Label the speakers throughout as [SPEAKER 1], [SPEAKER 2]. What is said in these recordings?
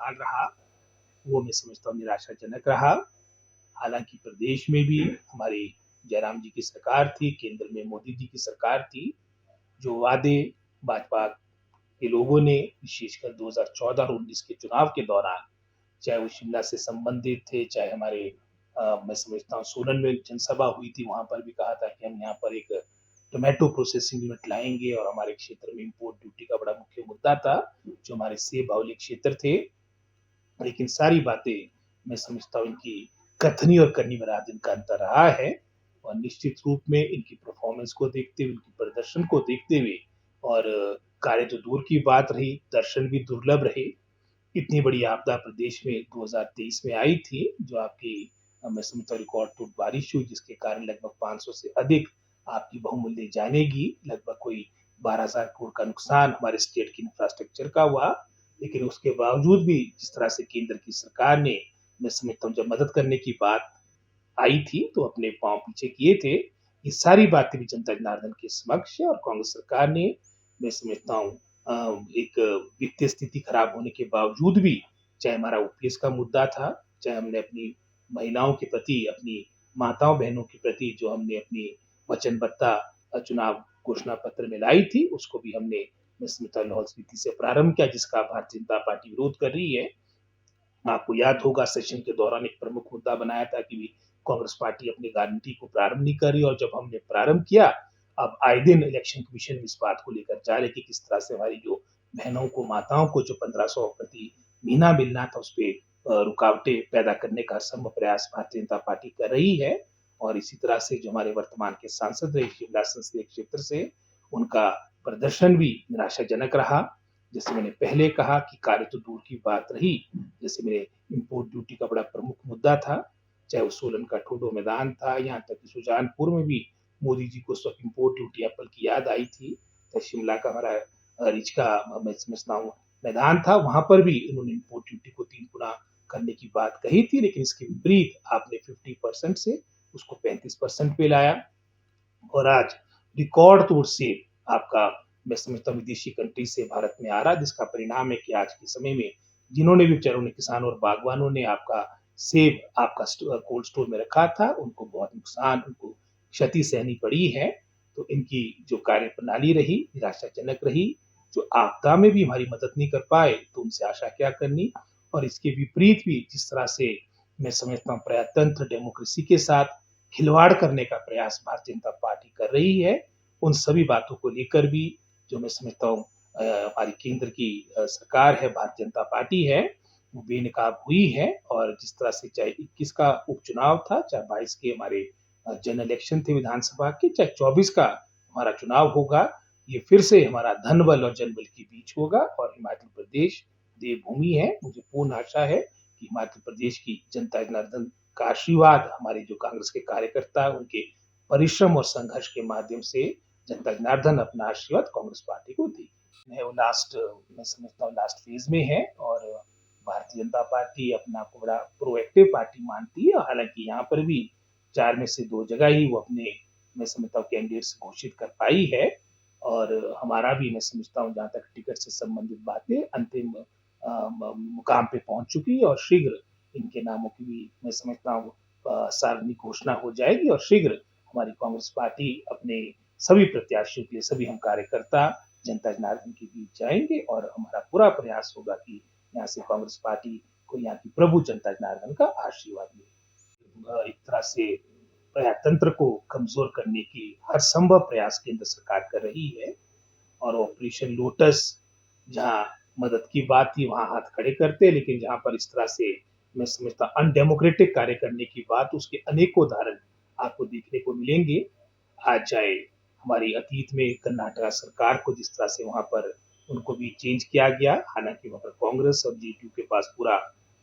[SPEAKER 1] इस्तेमाल रहा, वो मैं समझता हूँ निराशाजनक रहा। हालाँकि प्रदेश में भी हमारे जयराम जी की सरकार थी, केंद्र में मोदी जी की सरकार थी, जो वादे भाजपा के लोगों ने विशेषकर 2014 और 19 के चुनाव के दौरान, चाहे वो शिमला से संबंधित थे, चाहे हमारे मैं समझता हूँ सोलन में जनसभा हुई थी, वहाँ पर भी कहा था कि हम यहाँ पर एक टोमेटो प्रोसेसिंग यूनिट लाएँगे और हमारे क्षेत्र में इम्पोर्ट ड्यूटी का बड़ा मुख्य मुद्दा था, जो हमारे सेब बाहुल्य क्षेत्र थे। लेकिन सारी बातें मैं समझता हूँ इनकी कथनी और करनी में रात दिन का अंतर रहा है और निश्चित रूप में इनकी परफॉर्मेंस को देखते हुए, इनके प्रदर्शन को देखते हुए और कार्य तो दूर की बात रही, दर्शन भी दुर्लभ रहे। इतनी बड़ी आपदा प्रदेश में 2023 में आई थी, जो आपकी मैं समझता हूँ रिकॉर्ड तोड़ बारिश हुई, जिसके कारण लगभग 500 से अधिक आपकी बहुमूल्य जानें गई, लगभग कोई 12,000 करोड़ का नुकसान हमारे स्टेट के इंफ्रास्ट्रक्चर का हुआ। लेकिन उसके बावजूद भी जिस तरह से केंद्र की सरकार ने मैं समझता हूँ जब मदद करने की बात आई थी, तो अपने पाँव पीछे किए थे। ये सारी बातें भी जनता जनार्दन के समक्ष है और कांग्रेस सरकार ने मैं समझता हूँ एक वित्तीय स्थिति खराब होने के बावजूद भी, चाहे हमारा ओपीएस का मुद्दा था, चाहे हमने अपनी महिलाओं के प्रति, अपनी माताओं-बहनों के प्रति जो हमने अपनी वचनबद्धता चुनाव घोषणा पत्र में लाई थी, उसको भी हमने मैं समझता हूँ लाहौल स्पीति से प्रारंभ किया, जिसका भारतीय जनता पार्टी विरोध कर रही है। आपको याद होगा सेशन के दौरान एक प्रमुख मुद्दा बनाया था कि कांग्रेस पार्टी अपनी गारंटी को प्रारंभ नहीं कर रही और जब हमने प्रारंभ किया, अब आए दिन इलेक्शन कमीशन इस बात को लेकर जा रहे कि किस तरह से हमारी जो बहनों को, माताओं को जो 1500 प्रति महीना मिलना था, उसपे रुकावटें पैदा करने का असंभव प्रयास भारतीय जनता पार्टी कर रही है। और इसी तरह से जो हमारे वर्तमान के सांसद रहे शिमला संसदीय क्षेत्र से, उनका प्रदर्शन भी निराशाजनक रहा। जैसे मैंने पहले कहा कि कार्य तो दूर की बात रही, जैसे मेरे इम्पोर्ट ड्यूटी का बड़ा प्रमुख मुद्दा था, चाहे वो सोलन का ठोडो मैदान था, यहाँ तक कि सुजानपुर में भी मोदी जी को उस वक़्त इम्पोर्ट ड्यूटी एप्पल की याद आई थी। तो शिमला का हमारा रिज का मैं समझता हूँ मैदान था, वहाँ पर भी इन्होंने इम्पोर्ट ड्यूटी को 3 गुना करने की बात कही थी, लेकिन इसके विपरीत आपने 50% से उसको 35% पे लाया और आज रिकॉर्ड तोड़ सेब आपका मैं समझता हूँ विदेशी कंट्री से भारत में आ रहा है, जिसका परिणाम है कि आज के समय में जिन्होंने भी बेचारों ने किसानों और बागवानों ने आपका सेब आपका कोल्ड स्टोर में रखा था, उनको बहुत नुकसान, उनको क्षति सहनी पड़ी है। तो इनकी जो कार्य प्रणाली रही, निराशाजनक रही, जो आपदा में भी हमारी मदद नहीं कर पाए, तो उनसे आशा क्या करनी। और इसके विपरीत भी जिस तरह से मैं समझता हूँ प्रजातंत्र डेमोक्रेसी के साथ खिलवाड़ करने का प्रयास भारतीय जनता पार्टी कर रही है, उन सभी बातों को लेकर भी जो मैं समझता हूँ हमारी केंद्र की सरकार है, भारतीय जनता पार्टी है, वो बेनकाब हुई है। और जिस तरह से चाहे 21 का उपचुनाव था, चाहे 22 के हमारे जनरल इलेक्शन थे विधानसभा के, चाहे 24 का हमारा चुनाव होगा, ये फिर से हमारा धन-बल और जनबल के बीच होगा और हिमाचल प्रदेश देवभूमि है। मुझे पूर्ण आशा है कि हिमाचल प्रदेश की जनता जनार्दन का आशीर्वाद हमारे जो कांग्रेस के कार्यकर्ता उनके परिश्रम और संघर्ष के माध्यम से जनता जनार्दन अपना आशीर्वाद कांग्रेस पार्टी को देगी। वो लास्ट मैं समझता हूँ लास्ट फेज में है और भारतीय जनता पार्टी अपने आप को बड़ा प्रोएक्टिव पार्टी मानती है। हालांकि यहाँ पर भी 4 में से 2 जगह ही वो अपने मैं समझता हूँ कैंडिडेट्स घोषित कर पाई है और हमारा भी मैं समझता हूँ जहाँ तक टिकट से संबंधित बातें अंतिम मुकाम पे पहुंच चुकी है और शीघ्र इनके नामों की भी मैं समझता हूँ सार्वजनिक घोषणा हो जाएगी और शीघ्र हमारी कांग्रेस पार्टी अपने सभी प्रत्याशियों के लिए सभी हम कार्यकर्ता जनता जनार्दन के बीच जाएंगे और हमारा पूरा प्रयास होगा कि यहाँ से कांग्रेस पार्टी को यहाँ की प्रभु जनता जनार्दन का आशीर्वाद मिले। एक तरह से प्रजातंत्र को कमजोर करने की हर संभव प्रयास केंद्र सरकार कर रही है और ऑपरेशन लोटस जहाँ मदद की बात थी वहां हाथ खड़े करते, लेकिन जहां पर इस तरह से मैं समझता अनडेमोक्रेटिक कार्य करने की बात, उसके अनेकों उदाहरण आपको देखने को मिलेंगे। आज चाहे हमारी अतीत में कर्नाटक सरकार को जिस तरह से वहां पर उनको भी चेंज किया गया, हालांकि वहां पर कांग्रेस और जेडीयू के पास पूरा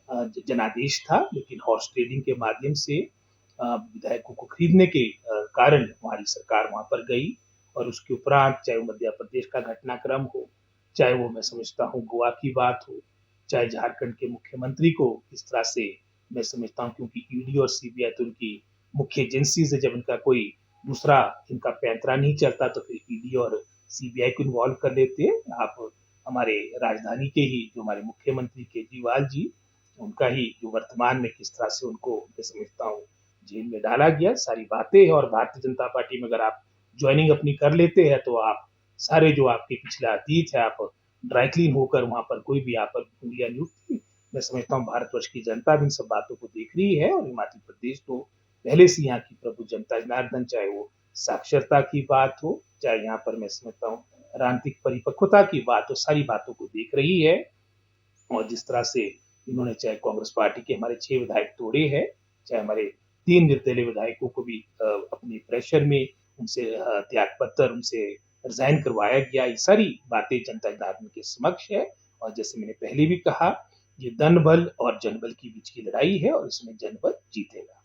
[SPEAKER 1] जनादेश था, लेकिन हॉर्स ट्रेडिंग के माध्यम से विधायकों को खरीदने के कारण हमारी सरकार वहां पर गई और उसके उपरांत चाहे वो मध्य प्रदेश का घटनाक्रम हो, चाहे वो मैं समझता हूँ गोवा की बात हो, चाहे झारखंड के मुख्यमंत्री को इस तरह से मैं समझता हूँ क्योंकि ईडी और सीबीआई तो उनकी मुख्य एजेंसीज है, जब इनका कोई दूसरा इनका पैंतरा नहीं चलता तो फिर ईडी और सीबीआई को इन्वॉल्व कर लेते हैं। आप हमारे राजधानी के ही जो हमारे मुख्यमंत्री केजरीवाल जी, उनका ही जो वर्तमान में किस तरह से उनको मैं समझता हूँ जेल में डाला गया, सारी बातें हैं। और भारतीय जनता पार्टी में अगर आप जॉइनिंग अपनी कर लेते हैं तो आप सारे जो आपके पिछला अतीत है, आप ड्राई क्लीन होकर वहाँ पर कोई भी आप पर उँगलियाँ नहीं उठती। मैं समझता हूँ भारतवर्ष की जनता भी इन सब बातों को देख रही है और हिमाचल प्रदेश तो पहले से यहाँ की प्रभु जनता जनार्दन, चाहे वो साक्षरता की बात हो, चाहे यहाँ पर मैं समझता हूँ राजनीतिक परिपक्वता की बात हो, सारी बातों को देख रही है। और जिस तरह से इन्होंने चाहे कांग्रेस पार्टी के हमारे 6 विधायक तोड़े हैं, चाहे हमारे 3 निर्दलीय विधायकों को भी अपने प्रेशर में उनसे त्याग पत्र उनसे रिजाइन करवाया गया। ये सारी बातें जनता जनार्दन के समक्ष है। और जैसे मैंने पहले भी कहा, ये धन बल और जनबल के बीच की लड़ाई है और इसमें जनबल जीतेगा।